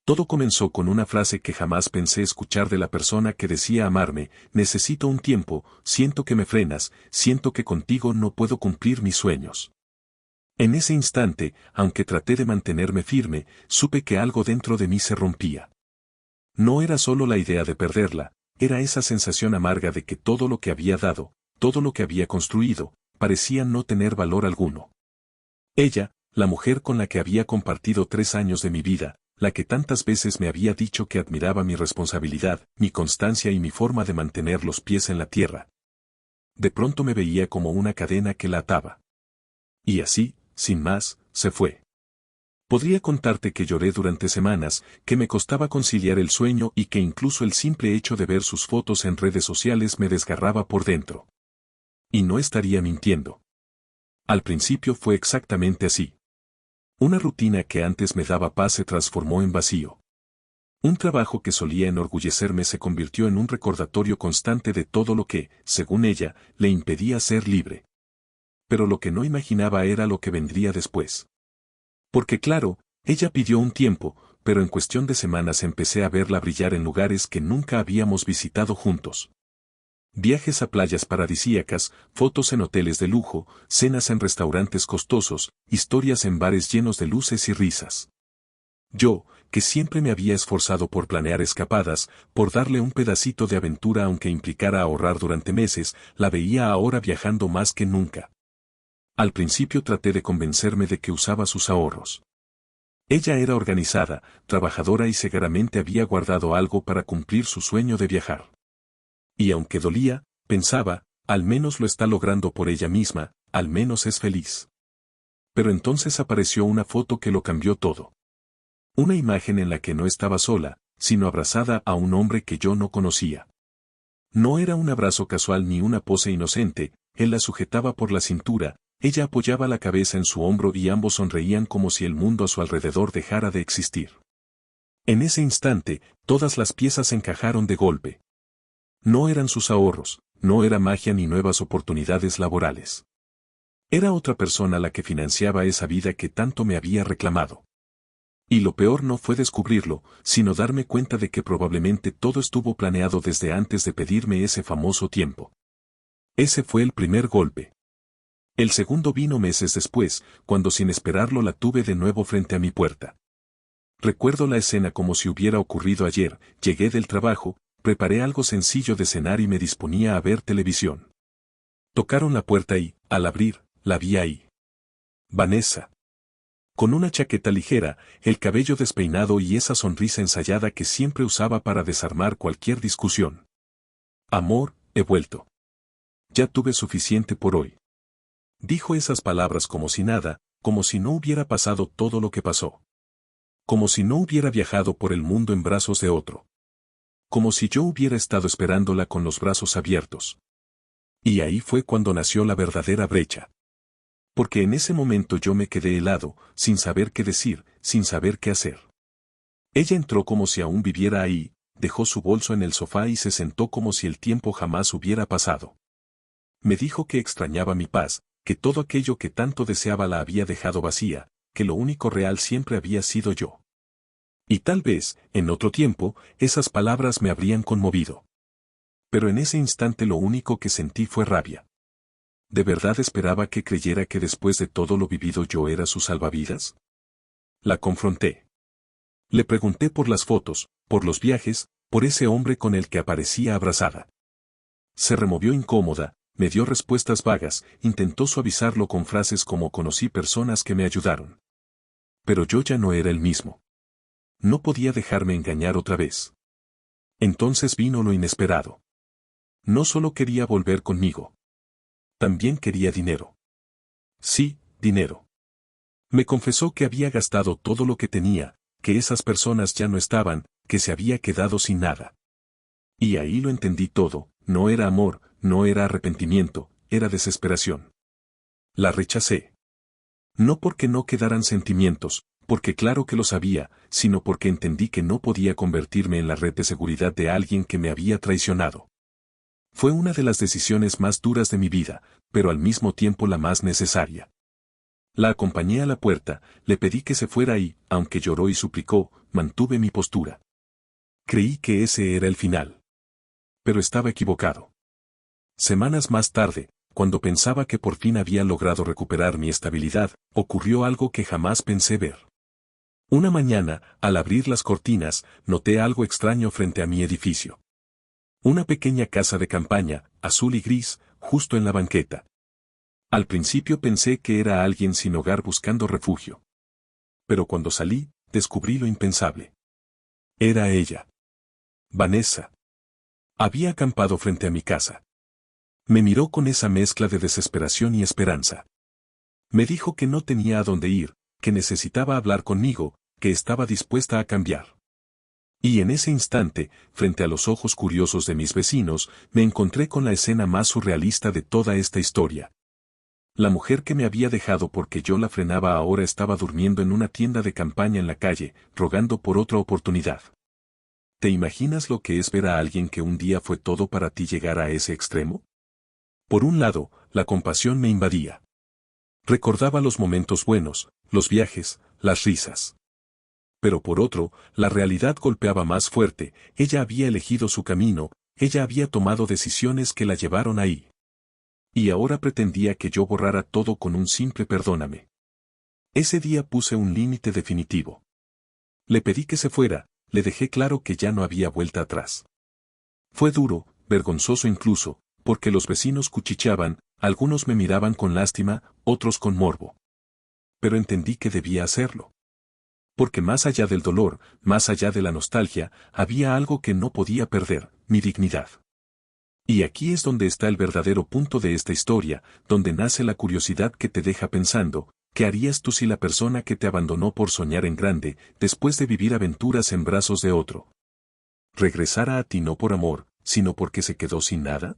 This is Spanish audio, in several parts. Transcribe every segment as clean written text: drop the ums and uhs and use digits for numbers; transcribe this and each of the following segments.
Todo comenzó con una frase que jamás pensé escuchar de la persona que decía amarme: necesito un tiempo, siento que me frenas, siento que contigo no puedo cumplir mis sueños. En ese instante, aunque traté de mantenerme firme, supe que algo dentro de mí se rompía. No era solo la idea de perderla, era esa sensación amarga de que todo lo que había dado, todo lo que había construido, parecía no tener valor alguno. Ella, la mujer con la que había compartido 3 años de mi vida, la que tantas veces me había dicho que admiraba mi responsabilidad, mi constancia y mi forma de mantener los pies en la tierra. De pronto me veía como una cadena que la ataba. Y así, sin más, se fue. Podría contarte que lloré durante semanas, que me costaba conciliar el sueño y que incluso el simple hecho de ver sus fotos en redes sociales me desgarraba por dentro. Y no estaría mintiendo. Al principio fue exactamente así. Una rutina que antes me daba paz se transformó en vacío. Un trabajo que solía enorgullecerme se convirtió en un recordatorio constante de todo lo que, según ella, le impedía ser libre. Pero lo que no imaginaba era lo que vendría después. Porque claro, ella pidió un tiempo, pero en cuestión de semanas empecé a verla brillar en lugares que nunca habíamos visitado juntos. Viajes a playas paradisíacas, fotos en hoteles de lujo, cenas en restaurantes costosos, historias en bares llenos de luces y risas. Yo, que siempre me había esforzado por planear escapadas, por darle un pedacito de aventura aunque implicara ahorrar durante meses, la veía ahora viajando más que nunca. Al principio traté de convencerme de que usaba sus ahorros. Ella era organizada, trabajadora y seguramente había guardado algo para cumplir su sueño de viajar. Y aunque dolía, pensaba, al menos lo está logrando por ella misma, al menos es feliz. Pero entonces apareció una foto que lo cambió todo. Una imagen en la que no estaba sola, sino abrazada a un hombre que yo no conocía. No era un abrazo casual ni una pose inocente, él la sujetaba por la cintura, ella apoyaba la cabeza en su hombro y ambos sonreían como si el mundo a su alrededor dejara de existir. En ese instante, todas las piezas encajaron de golpe. No eran sus ahorros, no era magia ni nuevas oportunidades laborales. Era otra persona la que financiaba esa vida que tanto me había reclamado. Y lo peor no fue descubrirlo, sino darme cuenta de que probablemente todo estuvo planeado desde antes de pedirme ese famoso tiempo. Ese fue el primer golpe. El segundo vino meses después, cuando sin esperarlo la tuve de nuevo frente a mi puerta. Recuerdo la escena como si hubiera ocurrido ayer. Llegué del trabajo, preparé algo sencillo de cenar y me disponía a ver televisión. Tocaron la puerta y, al abrir, la vi ahí. Vanessa. Con una chaqueta ligera, el cabello despeinado y esa sonrisa ensayada que siempre usaba para desarmar cualquier discusión. Amor, he vuelto. Ya tuve suficiente por hoy. Dijo esas palabras como si nada, como si no hubiera pasado todo lo que pasó. Como si no hubiera viajado por el mundo en brazos de otro. Como si yo hubiera estado esperándola con los brazos abiertos. Y ahí fue cuando nació la verdadera brecha. Porque en ese momento yo me quedé helado, sin saber qué decir, sin saber qué hacer. Ella entró como si aún viviera ahí, dejó su bolso en el sofá y se sentó como si el tiempo jamás hubiera pasado. Me dijo que extrañaba mi paz, que todo aquello que tanto deseaba la había dejado vacía, que lo único real siempre había sido yo. Y tal vez, en otro tiempo, esas palabras me habrían conmovido. Pero en ese instante lo único que sentí fue rabia. ¿De verdad esperaba que creyera que después de todo lo vivido yo era su salvavidas? La confronté. Le pregunté por las fotos, por los viajes, por ese hombre con el que aparecía abrazada. Se removió incómoda, me dio respuestas vagas, intentó suavizarlo con frases como conocí personas que me ayudaron. Pero yo ya no era el mismo. No podía dejarme engañar otra vez. Entonces vino lo inesperado. No solo quería volver conmigo. También quería dinero. Sí, dinero. Me confesó que había gastado todo lo que tenía, que esas personas ya no estaban, que se había quedado sin nada. Y ahí lo entendí todo, no era amor, no era arrepentimiento, era desesperación. La rechacé. No porque no quedaran sentimientos, porque claro que lo sabía, sino porque entendí que no podía convertirme en la red de seguridad de alguien que me había traicionado. Fue una de las decisiones más duras de mi vida, pero al mismo tiempo la más necesaria. La acompañé a la puerta, le pedí que se fuera y, aunque lloró y suplicó, mantuve mi postura. Creí que ese era el final. Pero estaba equivocado. Semanas más tarde, cuando pensaba que por fin había logrado recuperar mi estabilidad, ocurrió algo que jamás pensé ver. Una mañana, al abrir las cortinas, noté algo extraño frente a mi edificio. Una pequeña casa de campaña, azul y gris, justo en la banqueta. Al principio pensé que era alguien sin hogar buscando refugio. Pero cuando salí, descubrí lo impensable. Era ella. Vanessa. Había acampado frente a mi casa. Me miró con esa mezcla de desesperación y esperanza. Me dijo que no tenía a dónde ir, que necesitaba hablar conmigo, que estaba dispuesta a cambiar. Y en ese instante, frente a los ojos curiosos de mis vecinos, me encontré con la escena más surrealista de toda esta historia. La mujer que me había dejado porque yo la frenaba ahora estaba durmiendo en una tienda de campaña en la calle, rogando por otra oportunidad. ¿Te imaginas lo que es ver a alguien que un día fue todo para ti llegar a ese extremo? Por un lado, la compasión me invadía. Recordaba los momentos buenos, los viajes, las risas. Pero por otro, la realidad golpeaba más fuerte, ella había elegido su camino, ella había tomado decisiones que la llevaron ahí. Y ahora pretendía que yo borrara todo con un simple perdóname. Ese día puse un límite definitivo. Le pedí que se fuera, le dejé claro que ya no había vuelta atrás. Fue duro, vergonzoso incluso, porque los vecinos cuchicheaban, algunos me miraban con lástima, otros con morbo. Pero entendí que debía hacerlo. Porque más allá del dolor, más allá de la nostalgia, había algo que no podía perder, mi dignidad. Y aquí es donde está el verdadero punto de esta historia, donde nace la curiosidad que te deja pensando, ¿qué harías tú si la persona que te abandonó por soñar en grande, después de vivir aventuras en brazos de otro, regresara a ti no por amor, sino porque se quedó sin nada?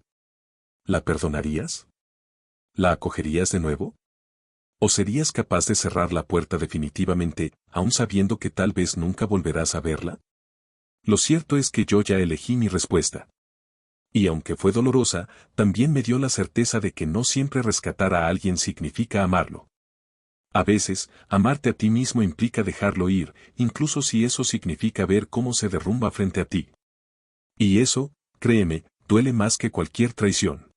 ¿La perdonarías? ¿La acogerías de nuevo? ¿O serías capaz de cerrar la puerta definitivamente, aun sabiendo que tal vez nunca volverás a verla? Lo cierto es que yo ya elegí mi respuesta. Y aunque fue dolorosa, también me dio la certeza de que no siempre rescatar a alguien significa amarlo. A veces, amarte a ti mismo implica dejarlo ir, incluso si eso significa ver cómo se derrumba frente a ti. Y eso, créeme, duele más que cualquier traición.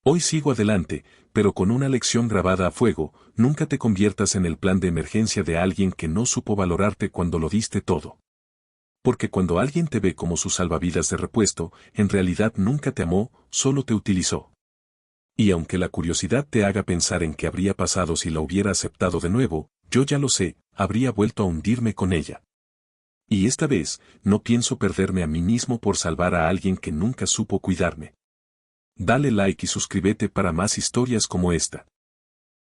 Hoy sigo adelante, pero con una lección grabada a fuego, nunca te conviertas en el plan de emergencia de alguien que no supo valorarte cuando lo diste todo. Porque cuando alguien te ve como su salvavidas de repuesto, en realidad nunca te amó, solo te utilizó. Y aunque la curiosidad te haga pensar en qué habría pasado si la hubiera aceptado de nuevo, yo ya lo sé, habría vuelto a hundirme con ella. Y esta vez, no pienso perderme a mí mismo por salvar a alguien que nunca supo cuidarme. Dale like y suscríbete para más historias como esta.